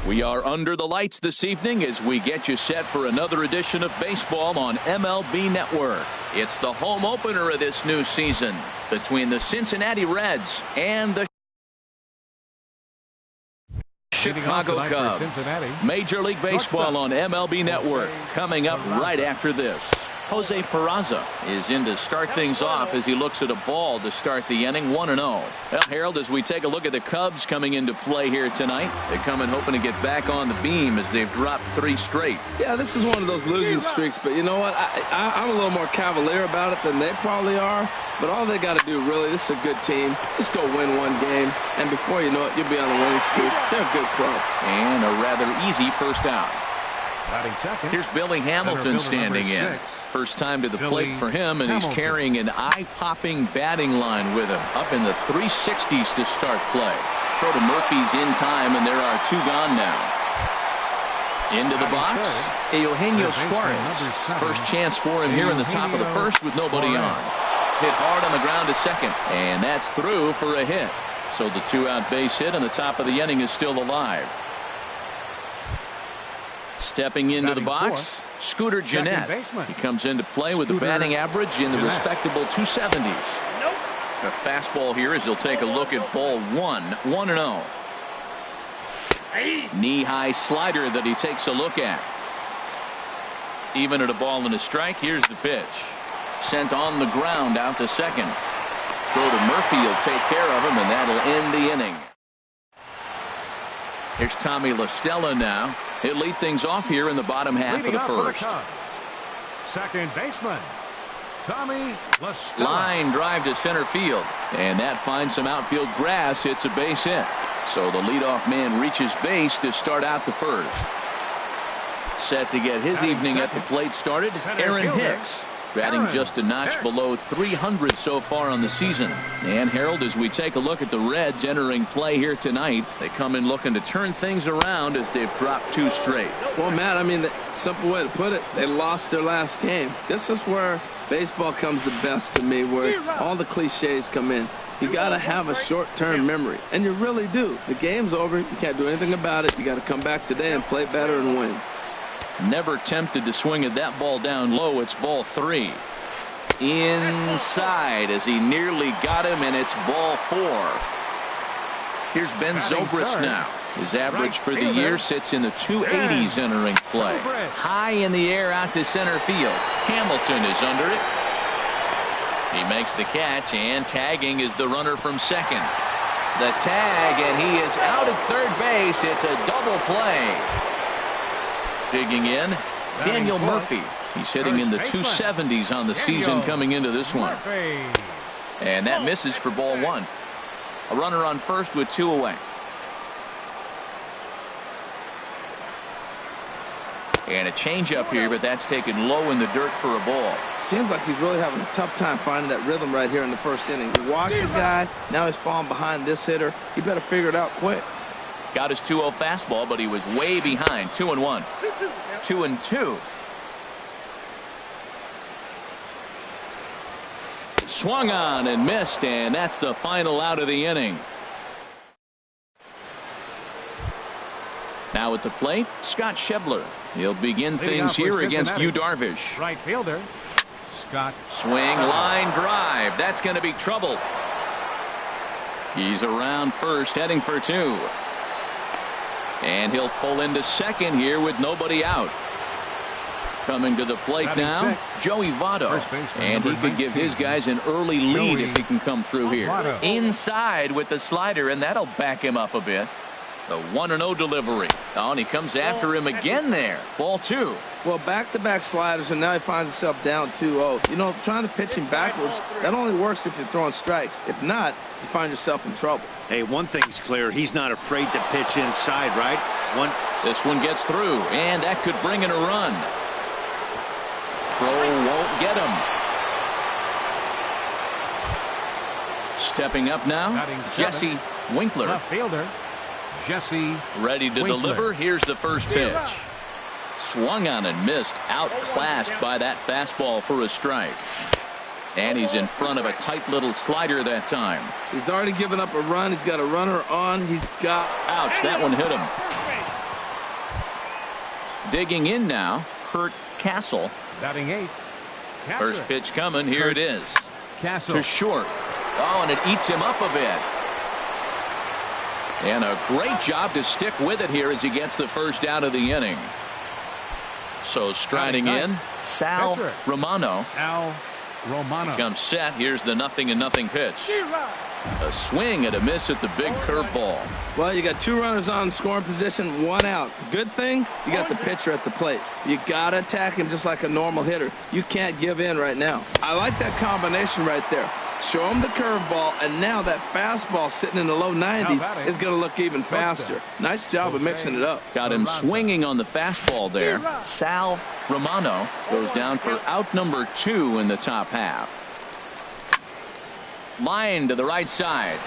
We are under the lights this evening as we get you set for another edition of baseball on MLB Network. It's the home opener of this new season between the Cincinnati Reds and the Chicago Cubs. Major League Baseball on MLB Network coming up right after this. Jose Peraza is in to start things off as he looks at a ball to start the inning, 1-0. Well, Harold, as we take a look at the Cubs coming into play here tonight, they come in hoping to get back on the beam as they've dropped 3 straight. Yeah, this is one of those losing streaks, but you know what? I'm a little more cavalier about it than they probably are, but all they got to do, really, this is a good team. Just go win one game, and before you know it, you'll be on a winning streak. They're a good club. And a rather easy first out. Here's Billy Hamilton standing in. First time to the plate for him, and he's carrying an eye-popping batting line with him. Up in the 360s to start play. Throw to Murphy's in time, and there are 2 gone now. Into the box, Eugenio Suarez. First chance for him here in the top of the first with nobody on. Hit hard on the ground to second, and that's through for a hit. So the 2-out base hit, and the top of the inning is still alive. Stepping into the box, Scooter Gennett. He comes into play with a batting average in the respectable 270s. A fastball here as he'll take a look at ball 1, 1-0. Knee-high slider that he takes a look at. Even at a ball and a strike, here's the pitch. Sent on the ground out to second. Throw to Murphy, he'll take care of him, and that'll end the inning. Here's Tommy La Stella now. He'll lead things off here in the bottom half of the first. Second baseman, Tommy La Stella. Line drive to center field, and that finds some outfield grass. It's a base hit. So the leadoff man reaches base to start out the first. Set to get his evening at the plate started, Aaron Hicks. Batting just a notch below 300 so far on the season. And Harold, as we take a look at the Reds entering play here tonight, they come in looking to turn things around as they've dropped 2 straight. Well, Matt, I mean, the simple way to put it, they lost their last game. This is where baseball comes the best to me, where all the cliches come in. You got to have a short-term memory, and you really do. The game's over. You can't do anything about it. You got to come back today and play better and win. Never tempted to swing at that ball down low. It's ball 3. Inside as he nearly got him, and it's ball 4. Here's Ben Zobrist now. His average for the year sits in the 280s entering play. High in the air out to center field. Hamilton is under it. He makes the catch, and tagging is the runner from second. The tag, and he is out at third base. It's a double play. Digging in, Daniel Murphy. He's hitting in the 270s on the season coming into this one. And that misses for ball 1. A runner on first with 2 away. And a changeup here, but that's taken low in the dirt for a ball. Seems like he's really having a tough time finding that rhythm right here in the first inning. He walked the guy, now he's falling behind this hitter. He better figure it out quick. Got his 2-0 fastball, but he was way behind. 2-1. 2-2. Swung on and missed, and that's the final out of the inning. Now at the plate, Scott Schebler. He'll begin things here against Yu Darvish. Right fielder, Scott. Swing, line drive. That's going to be trouble. He's around first, heading for 2. And he'll pull into second here with nobody out. Coming to the plate now, Joey Votto. And he could give his guys an early lead if he can come through here. Inside with the slider, and that'll back him up a bit. The 1-0 delivery. Oh, and he comes after him again there. Ball 2. Well, back-to-back sliders, and now he finds himself down 2-0. You know, trying to pitch him backwards, that only works if you're throwing strikes. If not, you find yourself in trouble. Hey, one thing's clear. He's not afraid to pitch inside, right? This one gets through, and that could bring in a run. Throw won't get him. Stepping up now, Jesse Winkler. Left fielder, Jesse ready to deliver. Here's the first pitch. Swung on and missed. Outclassed by that fastball for a strike. And he's in front of a tight little slider that time. He's already given up a run. He's got a runner on. He's got... Ouch, that one hit him. Digging in now, Kurt Castle. Batting 8th. First pitch coming. Here it is. Castle. To short. Oh, and it eats him up a bit. And a great job to stick with it here as he gets the first out of the inning. So striding in, Sal Romano. Sal Romano comes set. Here's the 0-0 pitch. A swing and a miss at the big curveball. Well, you got 2 runners on scoring position, 1 out. Good thing, you got the pitcher at the plate. You got to attack him just like a normal hitter. You can't give in right now. I like that combination right there. Show him the curveball, and now that fastball sitting in the low 90s is going to look even faster. Nice job of mixing it up. Got him swinging on the fastball there. Sal Romano goes down for out number 2 in the top half. Line to the right side.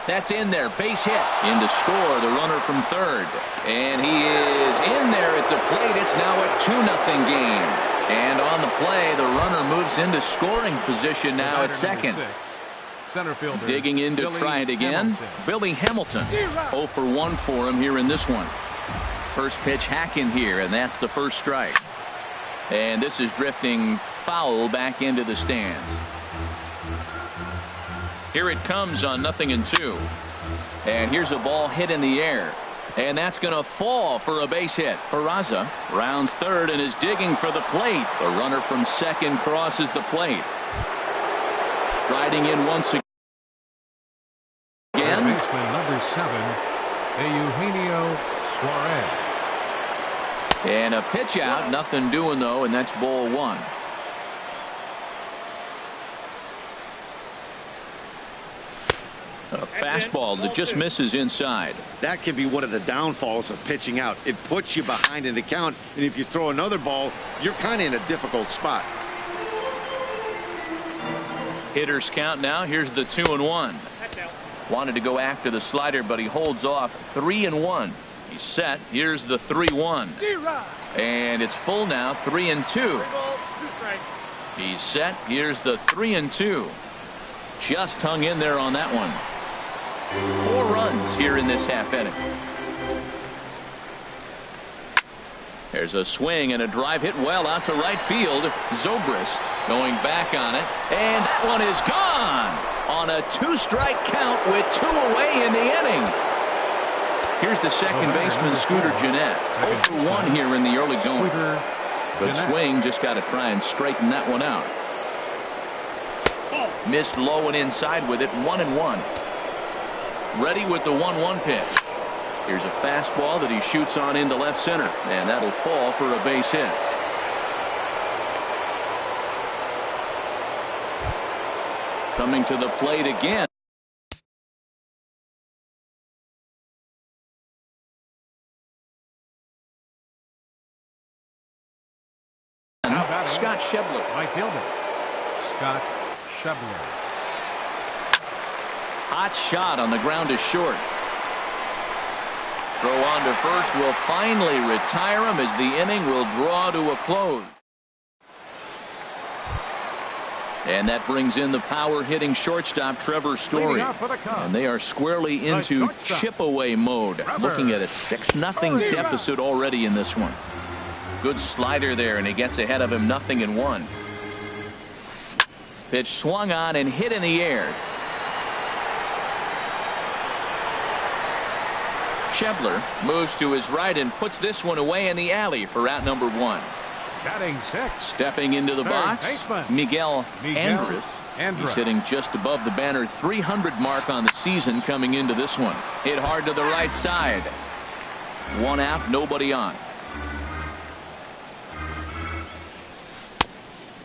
That's in there. Base hit. In to score the runner from third. And he is in there at the plate. It's now a 2-0 game. And on the play, the runner moves into scoring position now at second. Center fielder. Digging in to try it again. Billy Hamilton. 0 for 1 for him here in this one. First pitch hacking here, and that's the first strike. And this is drifting foul back into the stands. Here it comes on 0-2. And here's a ball hit in the air. And that's going to fall for a base hit. Peraza rounds third and is digging for the plate. The runner from second crosses the plate. Striding in once again. Baseman number 7, Eugenio Suarez. And a pitch out. Nothing doing though, and that's ball 1. A fastball that just misses inside. That can be one of the downfalls of pitching out. It puts you behind in the count, and if you throw another ball, you're kind of in a difficult spot. Hitters count now. Here's the 2-1. Wanted to go after the slider, but he holds off. 3-1. He's set. Here's the 3-1. And it's full now. 3-2. He's set. Here's the 3-2. Just hung in there on that one. 4 runs here in this half inning. There's a swing and a drive hit well out to right field. Zobrist going back on it, and that one is gone on a 2-strike count with 2 away in the inning. Here's the second baseman, Scooter Gennett. 0 for 1 here in the early going. Good swing, just got to try and straighten that one out. Missed low and inside with it. 1-1. Ready with the 1-1 pitch. Here's a fastball that he shoots on into left center, and that'll fall for a base hit. Coming to the plate again. Scott Schebler. Right fielder. Scott Schebler. Hot shot on the ground is short. Throw on to first will finally retire him as the inning will draw to a close. And that brings in the power-hitting shortstop Trevor Story. And they are squarely into chip-away mode. Looking at a 6-0 deficit already in this one. Good slider there, and he gets ahead of him. 0-1. Pitch swung on and hit in the air. Schebler moves to his right and puts this one away in the alley for out number 1. Batting 6. Stepping into the box, Miguel Andres. He's hitting just above the banner 300 mark on the season coming into this one. Hit hard to the right side. 1 out, nobody on.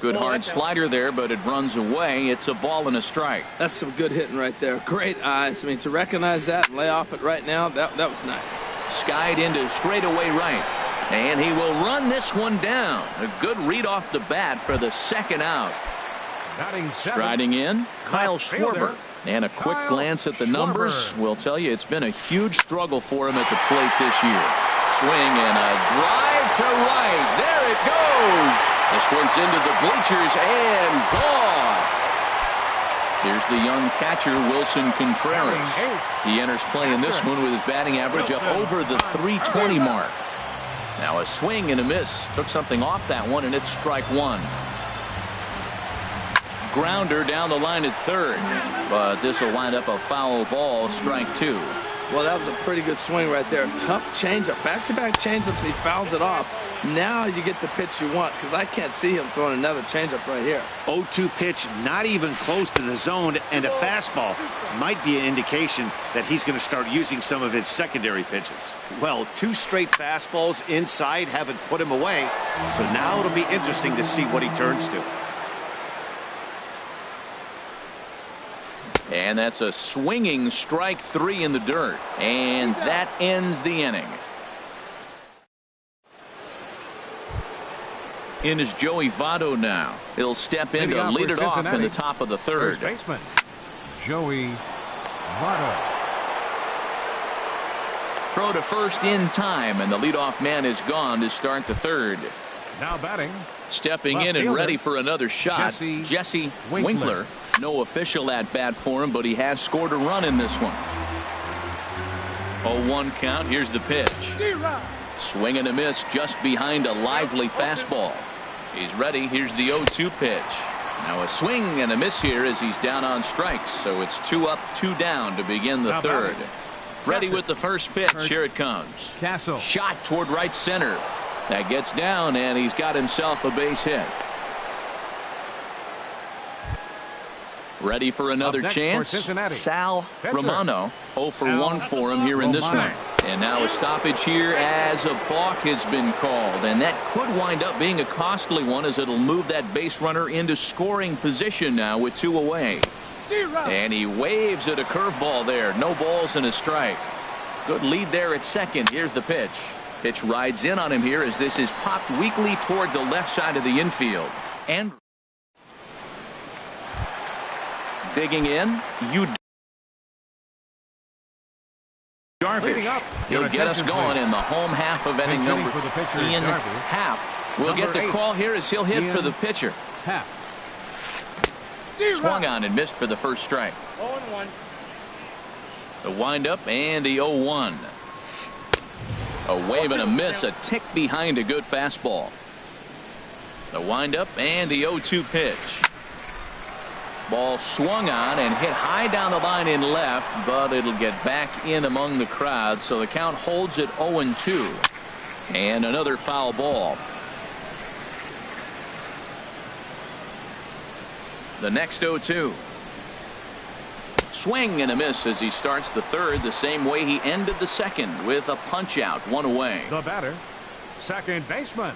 Good hard slider there, but it runs away. It's a ball and a strike. That's some good hitting right there. Great eyes. I mean, to recognize that and lay off it right now, that was nice. Skied into straightaway right. And he will run this one down. A good read off the bat for the second out. Striding in, Kyle Schwarber. And a quick glance at the numbers will tell you it's been a huge struggle for him at the plate this year. Swing and a drive to right. There it goes. This one's into the bleachers and gone. Here's the young catcher, Wilson Contreras. He enters play in this one with his batting average up over the 320 mark. Now a swing and a miss. Took something off that one, and it's strike one. Grounder down the line at third, but this will wind up a foul ball, strike two. Well, that was a pretty good swing right there. Tough changeup. Back-to-back changeups, he fouls it off. Now you get the pitch you want, because I can't see him throwing another changeup right here. 0-2 pitch, not even close to the zone, and a fastball might be an indication that he's going to start using some of his secondary pitches. Well, 2 straight fastballs inside haven't put him away, so now it'll be interesting to see what he turns to. And that's a swinging strike three in the dirt. And that ends the inning. In is Joey Votto now. He'll step in to lead it off in the top of the third. First baseman, Joey Votto. Throw to first in time, and the leadoff man is gone to start the third. Now batting. Stepping in and ready for another shot, Jesse Winkler. No official at bat for him, but he has scored a run in this one. 0-1 count. Here's the pitch. Swing and a miss just behind a lively fastball. He's ready. Here's the 0-2 pitch. Now a swing and a miss here as he's down on strikes. So it's 2 up, 2 down to begin the third. Ready with the first pitch. Here it comes. Castle. Shot toward right center. That gets down, and he's got himself a base hit. Ready for another chance. Sal Romano. 0 for 1 for him here in this one. And now a stoppage here as a balk has been called. And that could wind up being a costly one, as it'll move that base runner into scoring position now with 2 away. And he waves at a curveball there. No balls and a strike. Good lead there at second. Here's the pitch. Pitch rides in on him here as this is popped weakly toward the left side of the infield. And digging in, Darvish. He'll get us going in the home half of inning number. Ian Happ will get the call here as he'll hit for the pitcher. Swung on and missed for the first strike. 0-1. The windup and the 0-1. A wave and a miss, a tick behind a good fastball. The windup and the 0-2 pitch. Ball swung on and hit high down the line in left, but it'll get back in among the crowd, so the count holds at 0-2. And another foul ball. The next 0-2. Swing and a miss as he starts the third the same way he ended the second, with a punch out, 1 away. The batter, second baseman,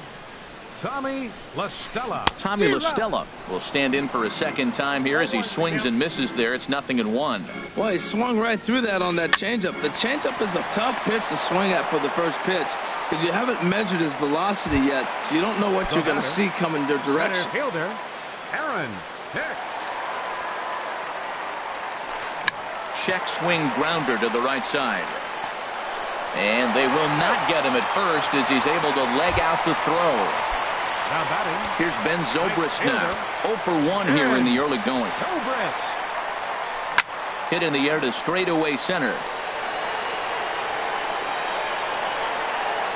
Tommy La Stella. Tommy La Stella will stand in for a second time here as he swings and misses there. It's 0-1. Well, he swung right through that on that changeup. The changeup is a tough pitch to swing at for the first pitch, because you haven't measured his velocity yet, so you don't know what you're going to see coming your direction. Center fielder, Aaron Hicks. Check swing grounder to the right side. And they will not get him at first as he's able to leg out the throw. Now batting. Here's Ben Zobrist now. 0 for 1 here in the early going. Hit in the air to straightaway center.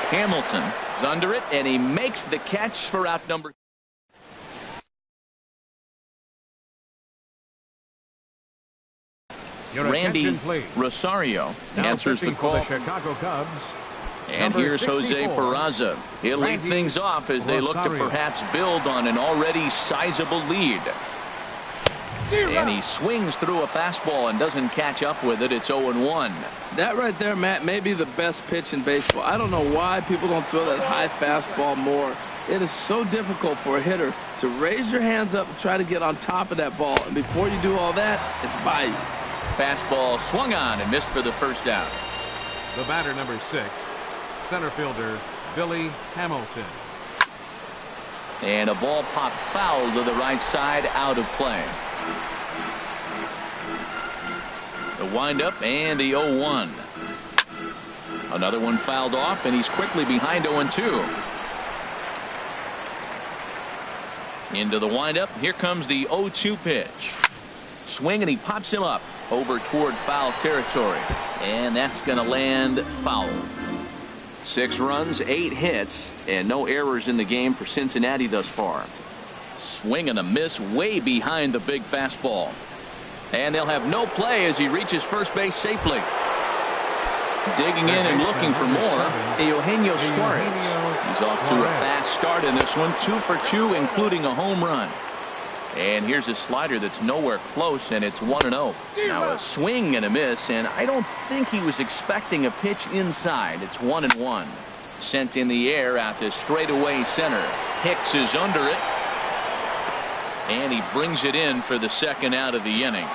Hamilton is under it, and he makes the catch for out number. Randy Rosario answers the call. Chicago Cubs. And here's Jose Peraza. He'll lead things off as they look to perhaps build on an already sizable lead. And he swings through a fastball and doesn't catch up with it. It's 0-1. That right there, Matt, may be the best pitch in baseball. I don't know why people don't throw that high fastball more. It is so difficult for a hitter to raise your hands up and try to get on top of that ball. And before you do all that, it's by you. Fastball swung on and missed for the first out. The batter, number 6, center fielder Billy Hamilton. And a ball popped foul to the right side, out of play. The windup and the 0-1. Another one fouled off, and he's quickly behind 0-2. Into the windup. Here comes the 0-2 pitch. Swing, and he pops him up over toward foul territory. And that's going to land foul. 6 runs, 8 hits, and no errors in the game for Cincinnati thus far. Swing and a miss way behind the big fastball. And they'll have no play as he reaches first base safely. Digging in and looking for more, Eugenio Suarez. He's off to a fast start in this one, 2 for 2, including a home run. And here's a slider that's nowhere close, and it's 1-0. Now a swing and a miss, and I don't think he was expecting a pitch inside. It's 1-1. Sent in the air out to straightaway center. Hicks is under it. And he brings it in for the second out of the inning.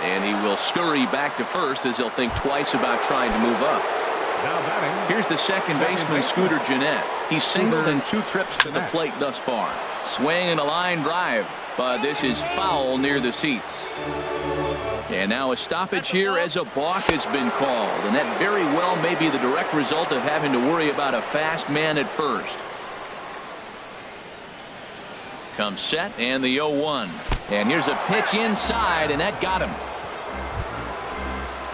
And he will scurry back to first as he'll think twice about trying to move up. Here's the second baseman, Scooter Gennett. He's singled in 2 trips to the plate thus far. Swing and a line drive, but this is foul near the seats. And now a stoppage here as a balk has been called. And that very well may be the direct result of having to worry about a fast man at first. Comes set and the 0-1. And here's a pitch inside, and that got him.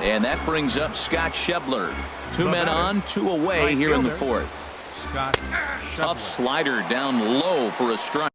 And that brings up Scott Schebler. 2 men on, 2 away here in the 4th. Tough slider down low for a strike.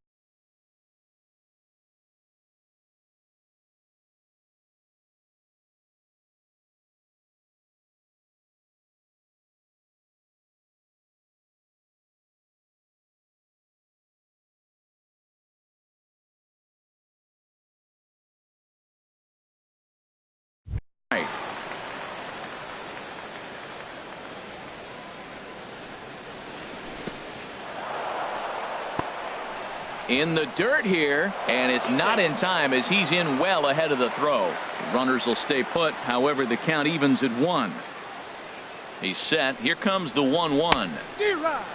In the dirt here, and it's not in time as he's in well ahead of the throw. Runners will stay put. However, the count evens at 1. He's set. Here comes the 1-1.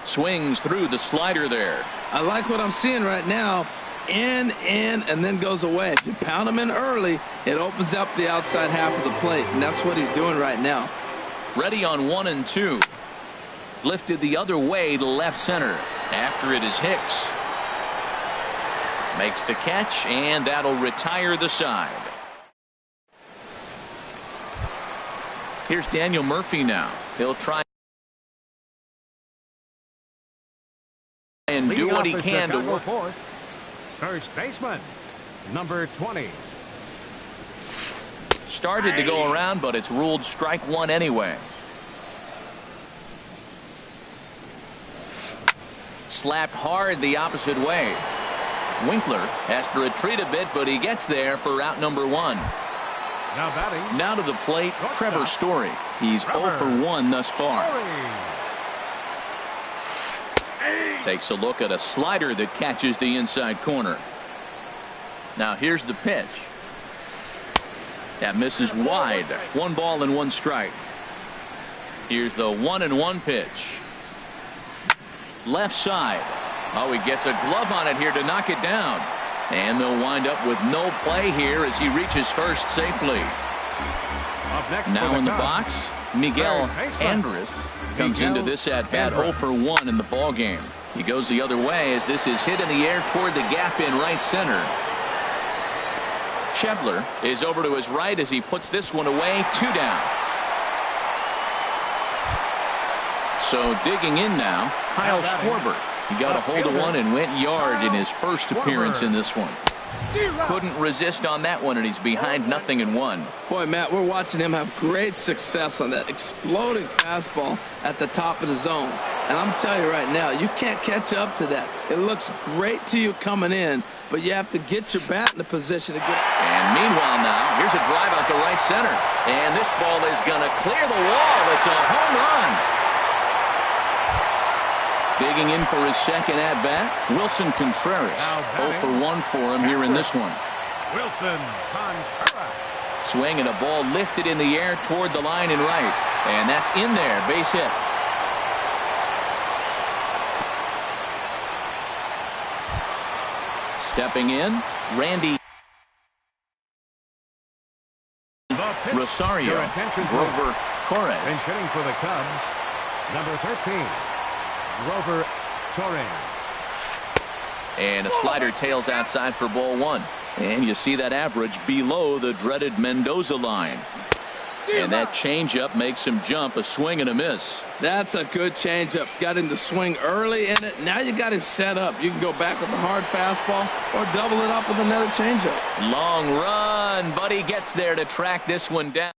Swings through the slider there. I like what I'm seeing right now. In, and then goes away. If you pound him in early, it opens up the outside half of the plate, and that's what he's doing right now. Ready on 1-2. Lifted the other way to left center. After it is Hicks. Makes the catch, and that'll retire the side. Here's Daniel Murphy now. He'll try and do what he can to work. First baseman, number 20. Started to go around, but it's ruled strike 1 anyway. Slapped hard the opposite way. Winkler has to retreat a bit, but he gets there for out number 1. Now batting. Now to the plate, Trevor Story. He's 0 for 1 thus far. Takes a look at a slider that catches the inside corner. Now here's the pitch. That misses wide. 1 ball and 1 strike. Here's the 1-1 pitch. Left side. Oh, he gets a glove on it here to knock it down. And they'll wind up with no play here as he reaches first safely. Now in the box, Miguel Andres comes into this at-bat 0 for 1 in the ballgame. He goes the other way as this is hit in the air toward the gap in right center. Schebler is over to his right as he puts this one away. 2 down. So digging in now, Kyle Schwarber. He got a hold of one and went yard in his first appearance in this one. Couldn't resist on that one, and he's behind 0-1. Boy, Matt, we're watching him have great success on that exploding fastball at the top of the zone. And I'm telling you right now, you can't catch up to that. It looks great to you coming in, but you have to get your bat in the position to get. And meanwhile now, here's a drive out to right center. And this ball is going to clear the wall. It's a home run. Digging in for his second at-bat, Wilson Contreras. 0 for 1 for him here in this one. Wilson Contreras. Swing and a ball lifted in the air toward the line and right. And that's in there. Base hit. Stepping in, Randy Rosario. Grover Torres. And hitting for the Cubs, number 13. Grover Torres. And a slider tails outside for ball 1. And you see that average below the dreaded Mendoza line. And that changeup makes him jump. A swing and a miss. That's a good changeup. Got him to swing early in it. Now you got him set up. You can go back with a hard fastball or double it up with another changeup. Long run, but he gets there to track this one down.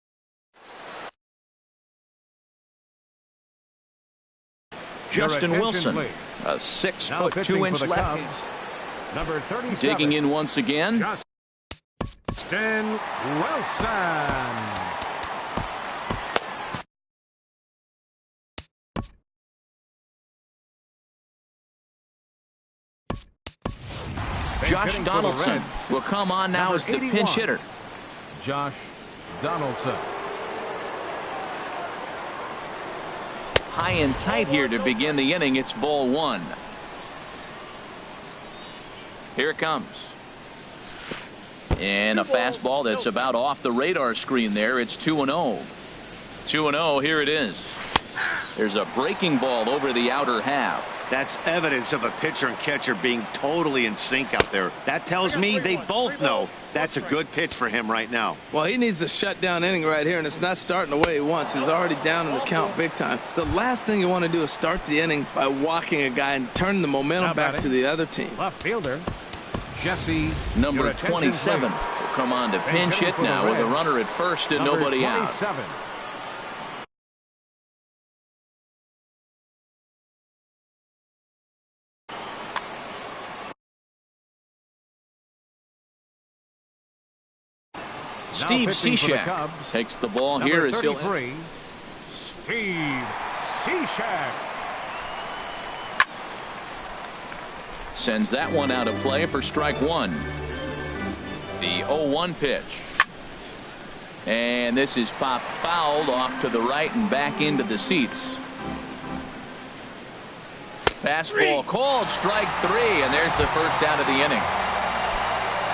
Justin Wilson, a 6'2" lefty. Number 37. Digging in once again. Justin Wilson. Josh Donaldson will come on now as the pinch hitter. Josh Donaldson. High and tight here to begin the inning. It's ball one. Here it comes. And a fastball that's about off the radar screen there. It's 2-0. 2-0. Here it is. There's a breaking ball over the outer half. That's evidence of a pitcher and catcher being totally in sync out there. That tells me they both know that's a good pitch for him right now. Well, he needs a shutdown inning right here, and it's not starting the way he wants. He's already down in the count big time. The last thing you want to do is start the inning by walking a guy and turning the momentum back to the other team. Left fielder Jesse. Number 27 will come on to pinch hit now with a runner at first and nobody out. Steve Cishek takes the ball here as he'll hit. Steve Cishek sends that one out of play for strike one. The 0-1 pitch. And this is popped fouled off to the right and back into the seats. Fastball called, strike three, and there's the first out of the inning.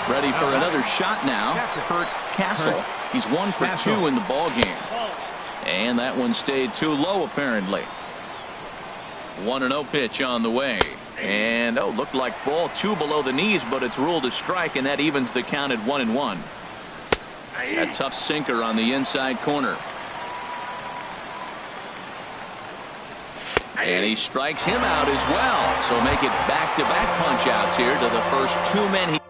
Ready for another shot now. Kurt Castle. He's 1 for 2 in the ball game. And that one stayed too low apparently. 1-0 pitch on the way. And looked like ball 2 below the knees, but it's ruled a strike, and that evens the count at 1-1. A tough sinker on the inside corner. And he strikes him out as well. So make it back-to-back punch outs here to the first 2 men he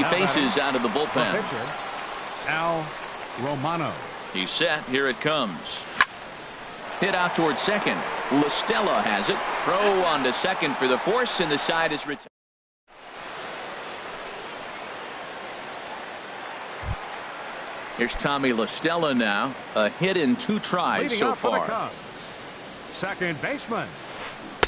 he faces out of the bullpen. Sal Romano. He's set. Here it comes. Hit out towards second. LaStella has it. Throw on to second for the force, and the side is retired. Here's Tommy LaStella now. A hit in 2 tries so far. Second baseman.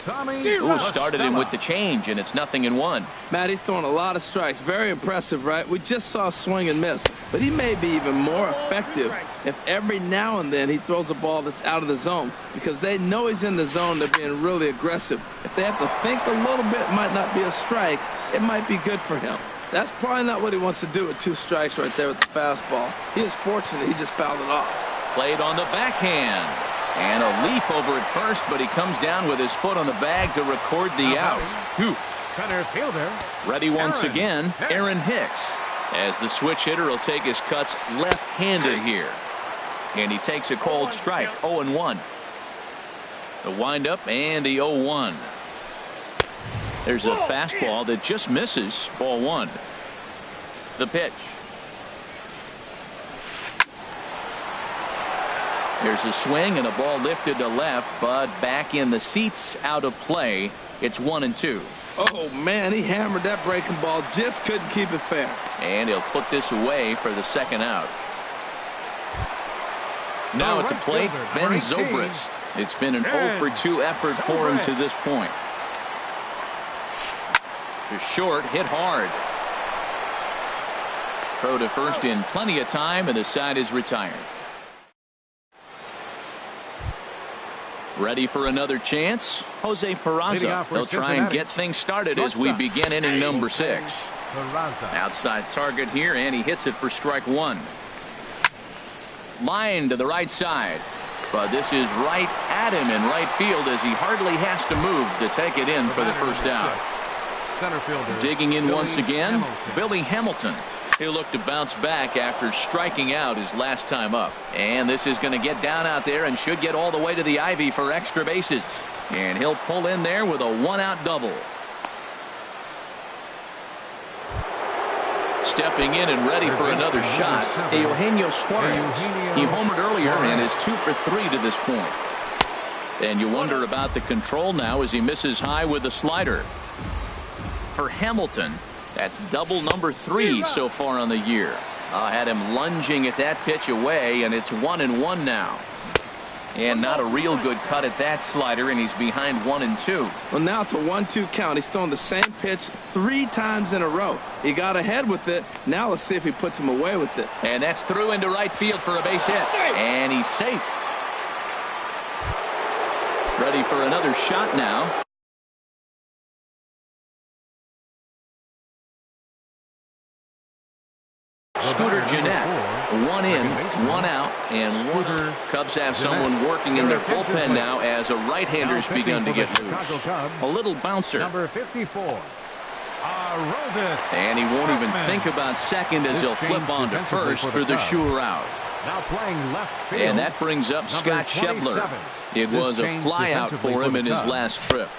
Ooh, started him with the change, and it's 0-1. Matt, he's throwing a lot of strikes. Very impressive, right? We just saw a swing and miss. But he may be even more effective if every now and then he throws a ball that's out of the zone, because they know he's in the zone. They're being really aggressive. If they have to think a little bit, it might not be a strike. It might be good for him. That's probably not what he wants to do with 2 strikes right there with the fastball. He is fortunate he just fouled it off. Played on the backhand. And a leap over at first, but he comes down with his foot on the bag to record the out. Center fielder. Ready once again, Aaron Hicks. As the switch hitter will take his cuts left-handed here. And he takes a cold strike, 0-1. The windup and the 0-1. There's a fastball that just misses, ball 1. The pitch. There's a swing and a ball lifted to left, but back in the seats, out of play. It's 1-2. Oh, man, he hammered that breaking ball. Just couldn't keep it fair. And he'll put this away for the second out. Now at the plate, Ben Zobrist. It's been an 0-for-2 effort for him to this point. To short, hit hard. Throw to first in plenty of time, and the side is retired. Ready for another chance? Jose Peraza. He'll try and get things started as we begin inning number 6. Outside target here, and he hits it for strike 1. Line to the right side. But this is right at him in right field as he hardly has to move to take it in for the first out. Center fielder. Digging in once again, Billy Hamilton. He'll look to bounce back after striking out his last time up. And this is going to get down out there and should get all the way to the ivy for extra bases. And he'll pull in there with a 1-out double. Stepping in and ready for another shot, Eugenio Suarez. He homered earlier and is 2 for 3 to this point. And you wonder about the control now as he misses high with the slider. For Hamilton, that's double number 3 so far on the year. Had him lunging at that pitch away, and it's 1-1 now. And not a real good cut at that slider, and he's behind 1-2. Well, now it's a 1-2 count. He's throwing the same pitch 3 times in a row. He got ahead with it. Now let's see if he puts him away with it. And that's through into right field for a base hit. And he's safe. Ready for another shot now. Scooter Gennett, 1 in, 1 out, and 1. Cubs have someone working in their bullpen now as a right-hander's begun to get loose. A little bouncer. Number 54. And he won't even think about second as he'll flip on to first for the sure out. Now playing left field. And that brings up Scott Schebler. It was a flyout for him in his last trip.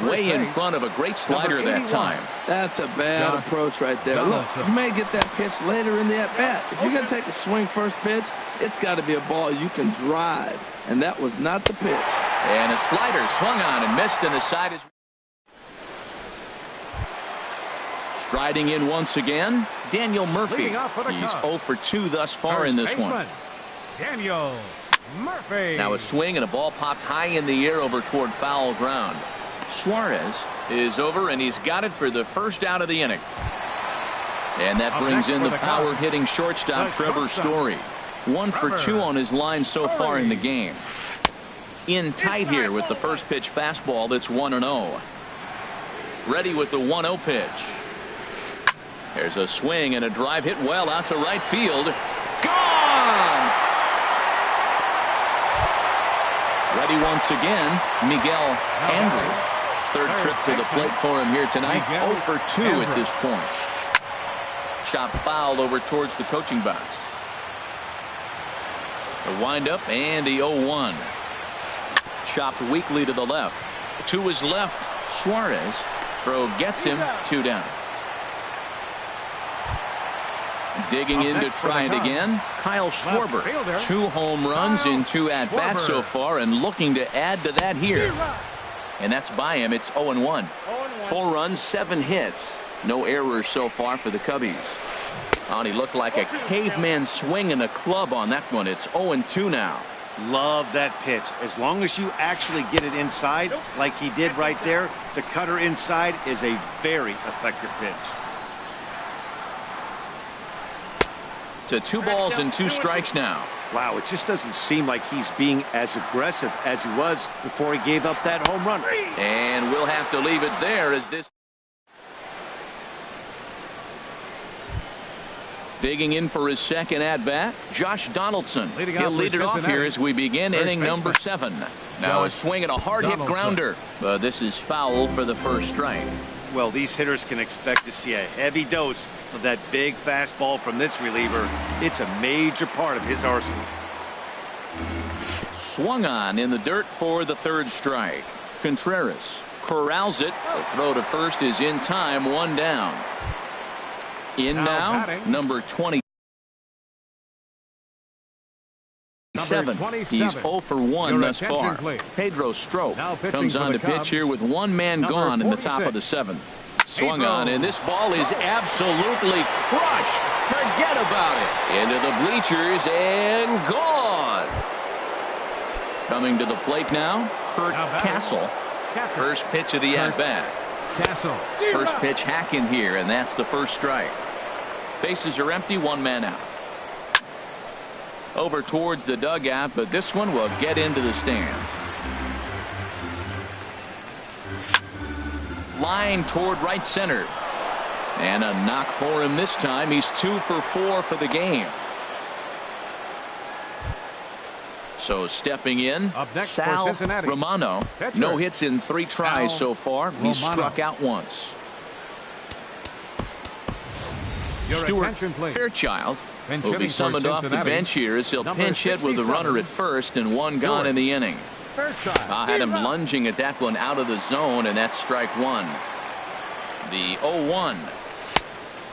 Way in front of a great slider that time. That's a bad approach right there. Look, you may get that pitch later in the at-bat. If you're going to take a swing first pitch, it's got to be a ball you can drive. And that was not the pitch. And a slider swung on and missed, and the side is... Striding in once again, Daniel Murphy. He's 0 for 2 thus far in this one. Daniel Murphy. Now a swing and a ball popped high in the air over toward foul ground. Suarez is over, and he's got it for the first out of the inning. And that brings in the power-hitting shortstop Trevor Story. 1 for 2 on his line so far in the game. In tight here with the first pitch fastball that's 1-0. Ready with the 1-0 pitch. There's a swing and a drive hit well out to right field. Gone! Ready once again, Miguel Andrews. Third trip to the plate for him here tonight. 0 for 2 at this point. Chop foul over towards the coaching box. The windup and the 0-1. Chopped weakly to the left. To his left, Suarez. Throw gets him, 2 down. Digging in to try it again, Kyle Schwarber. 2 home runs in 2 at-bats so far, and looking to add to that here. And that's by him. It's 0-1. 4 runs, 7 hits. No errors so far for the Cubbies. And he looked like a caveman swinging a club on that one. It's 0-2 now. Love that pitch. As long as you actually get it inside, like he did right there, the cutter inside is a very effective pitch. To 2 balls and 2 strikes now. Wow, it just doesn't seem like he's being as aggressive as he was before he gave up that home run. And we'll have to leave it there as this. Digging in for his second at-bat, Josh Donaldson. He'll lead it off here as we begin inning number 7. Now a swing and a hard-hit grounder. But this is foul for the first strike. Well, these hitters can expect to see a heavy dose of that big fastball from this reliever. It's a major part of his arsenal. Swung on in the dirt for the 3rd strike. Contreras corrals it. The throw to first is in time, 1 down. In now, number 27. He's 0 for 1 thus far. Pedro Strop comes on to pitch here with 1 man gone in the top of the 7th. Swung on, and this ball is absolutely crushed. Forget about it. Into the bleachers and gone. Coming to the plate now, Kurt Castle. First pitch of the at-bat. First pitch hacking here, and that's the first strike. Bases are empty, 1 man out. Over towards the dugout, but this one will get into the stands. Line toward right center. And a knock for him this time. He's 2 for 4 for the game. So stepping in, Sal Romano. No hits in 3 tries so far. He's struck out once. Stuart Fairchild will be summoned off the bench here as he'll pinch hit with the runner at first and 1 gone in the inning. I had him lunging at that one out of the zone, and that's strike 1. The 0-1.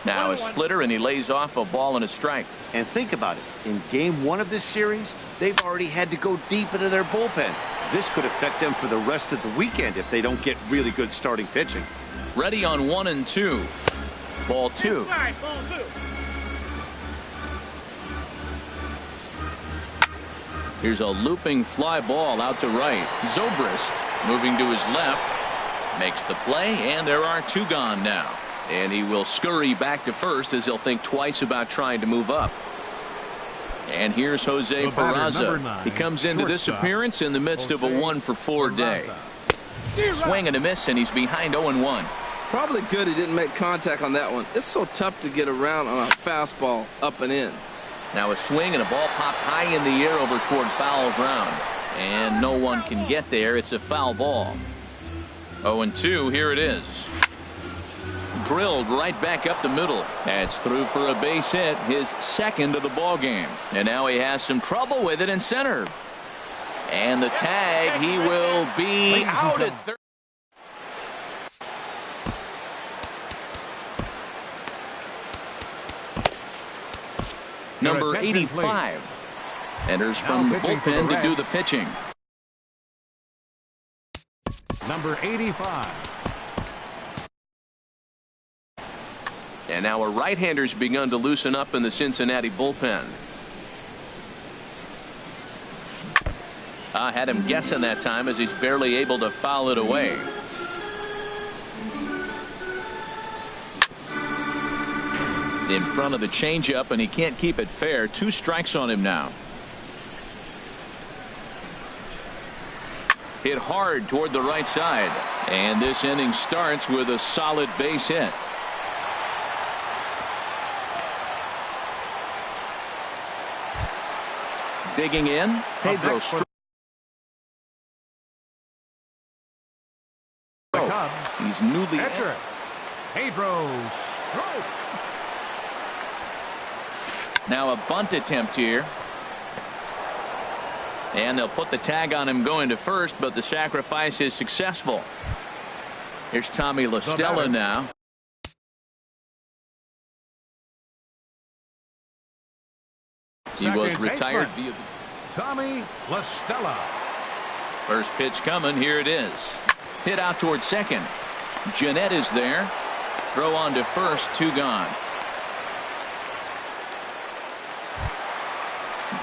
Now a splitter, and he lays off a ball and a strike. And think about it. In game 1 of this series, they've already had to go deep into their bullpen. This could affect them for the rest of the weekend if they don't get really good starting pitching. Ready on 1 and 2. Ball 2. Here's a looping fly ball out to right. Zobrist moving to his left. Makes the play, and there are 2 gone now. And he will scurry back to first as he'll think twice about trying to move up. And here's Jose Peraza. He comes into this appearance in the midst of a 1 for 4 day. Swing and a miss, and he's behind 0-1. Probably good he didn't make contact on that one. It's so tough to get around on a fastball up and in. Now a swing and a ball popped high in the air over toward foul ground. And no one can get there. It's a foul ball. 0-2, here it is. Drilled right back up the middle. That's through for a base hit, his 2nd of the ball game. And now he has some trouble with it in center. And the tag, he will be out at third. Number 85 enters from the bullpen to do the pitching. Number 85. And now a right-hander's begun to loosen up in the Cincinnati bullpen. I had him guessing that time as he's barely able to foul it away. In front of the changeup, and he can't keep it fair. 2 strikes on him now. Hit hard toward the right side. And this inning starts with a solid base hit. Digging in, Pedro Strop. He's newly entered. Pedro Strop. Now a bunt attempt here. And they'll put the tag on him going to first, but the sacrifice is successful. Here's Tommy La Stella now. He was retired via Tommy La Stella. first pitch coming. Here it is. Hit out towards second. Jeanette is there. Throw on to first. 2 gone.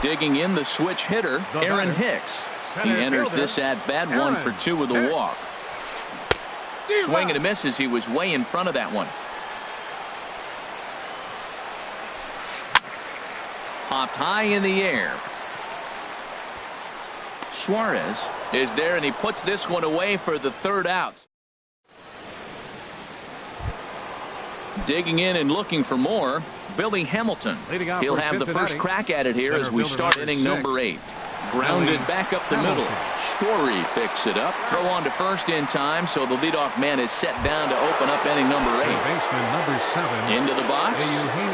Digging in the switch hitter, Aaron Hicks. He enters this at bat 1 for 2 with a walk. Swing and a misses. He was way in front of that one. Popped high in the air. Suarez is there, and he puts this one away for the 3rd out. Digging in and looking for more, Billy Hamilton. He'll have the first crack at it here as we start inning number 8. Grounded back up the middle. Story picks it up. Throw on to first in time, so the leadoff man is set down to open up inning number 8. Number 7. Into the box,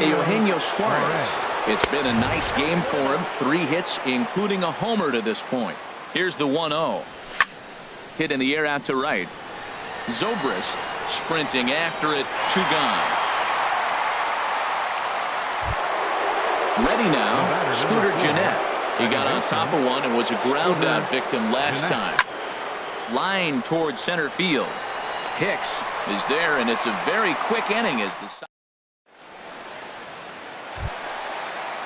Eugenio Suarez. It's been a nice game for him. 3 hits, including a homer to this point. Here's the 1-0. Hit in the air out to right. Zobrist sprinting after it. 2 gone. Ready now, Scooter Jeanette. He got on top of one and was a ground out victim last time. Line towards center field. Hicks is there, and it's a very quick inning as the.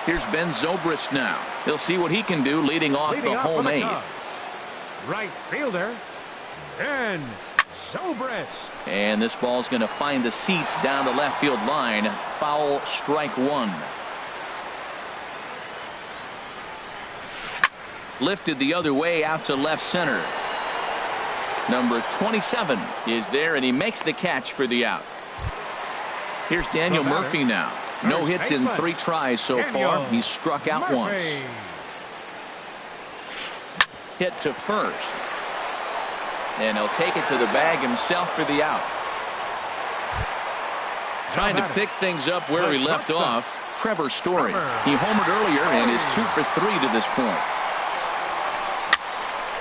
Here's Ben Zobrist now. He'll see what he can do leading off the home 8. Right fielder, Ben Zobrist. And this ball's going to find the seats down the left field line. Foul, strike 1. Lifted the other way out to left center. Number 27 is there, and he makes the catch for the out. Here's Daniel Murphy now. No hits in 3 tries so far. He's struck out once. Hit to first. And he'll take it to the bag himself for the out. Trying to pick things up where he left off, Trevor Story. He homered earlier and is 2 for 3 to this point.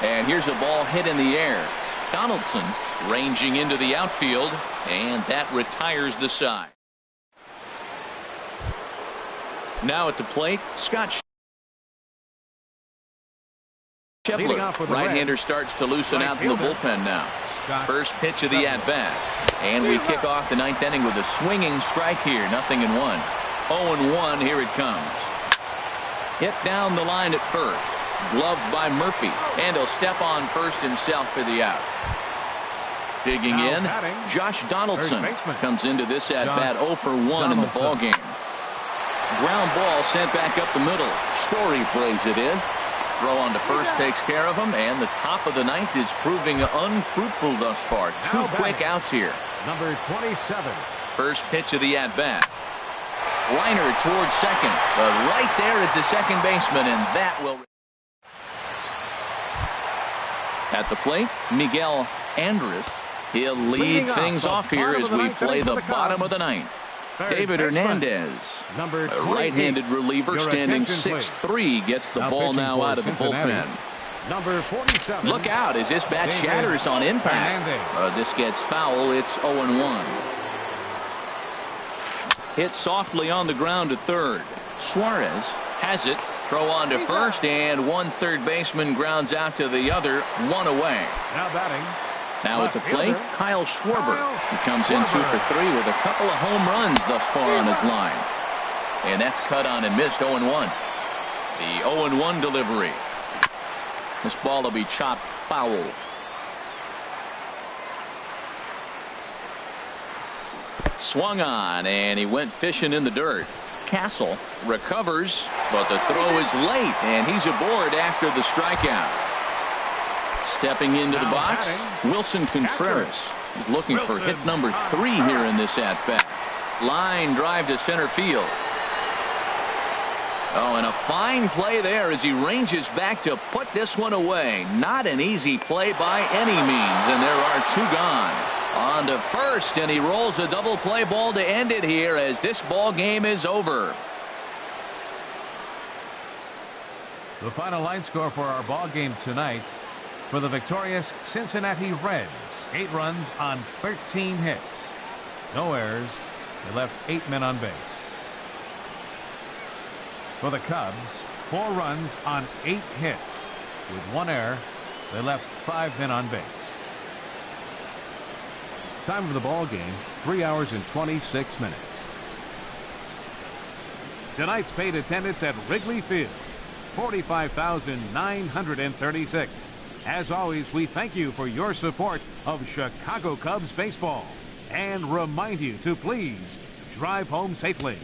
And here's a ball hit in the air. Donaldson ranging into the outfield, and that retires the side. Now at the plate, Scott Schebler. Right-hander starts to loosen out in the bullpen now. First pitch of the at-bat. And we kick off the 9th inning with a swinging strike here. 0-1. 0-1, here it comes. Hit down the line at first. Gloved by Murphy, and he'll step on first himself for the out. Digging in, Josh Donaldson comes into this at bat 0 for 1 in the ball game. Ground ball sent back up the middle. Story plays it in. Throw on to first takes care of him, and the top of the 9th is proving unfruitful thus far. 2 quick outs here. Number 27. First pitch of the at bat. Liner towards second, but right there is the second baseman, and that will. At the plate, Miguel Andres. He'll lead things off here as we play the bottom of the 9th. David Hernandez, a right-handed reliever standing 6'3", gets the ball now out of the bullpen. Number 47. Look out as this bat shatters on impact. This gets foul. It's 0-1. Hit softly on the ground to third. Suarez has it. Throw on to first, and 1 third baseman grounds out to the other. 1 away. Now batting. Now at the plate, Kyle Schwarber. He comes in 2 for 3 with a couple of home runs thus far on his line. And that's cut on and missed. 0-1. The 0-1 delivery. This ball will be chopped foul. Swung on, and he went fishing in the dirt. Castle recovers, but the throw is late, and he's aboard after the strikeout. Stepping into the box, Wilson Contreras is looking for hit number 3 here in this at-bat. Line drive to center field. Oh, and a fine play there as he ranges back to put this one away. Not an easy play by any means, and there are 2 gone. On to first, and he rolls a double play ball to end it here as this ball game is over. The final line score for our ball game tonight for the victorious Cincinnati Reds. 8 runs on 13 hits. No errors. They left 8 men on base. For the Cubs, 4 runs on 8 hits. With 1 error, they left 5 men on base. Time of the ball game, 3 hours and 26 minutes. Tonight's paid attendance at Wrigley Field, 45,936. As always, we thank you for your support of Chicago Cubs baseball and remind you to please drive home safely.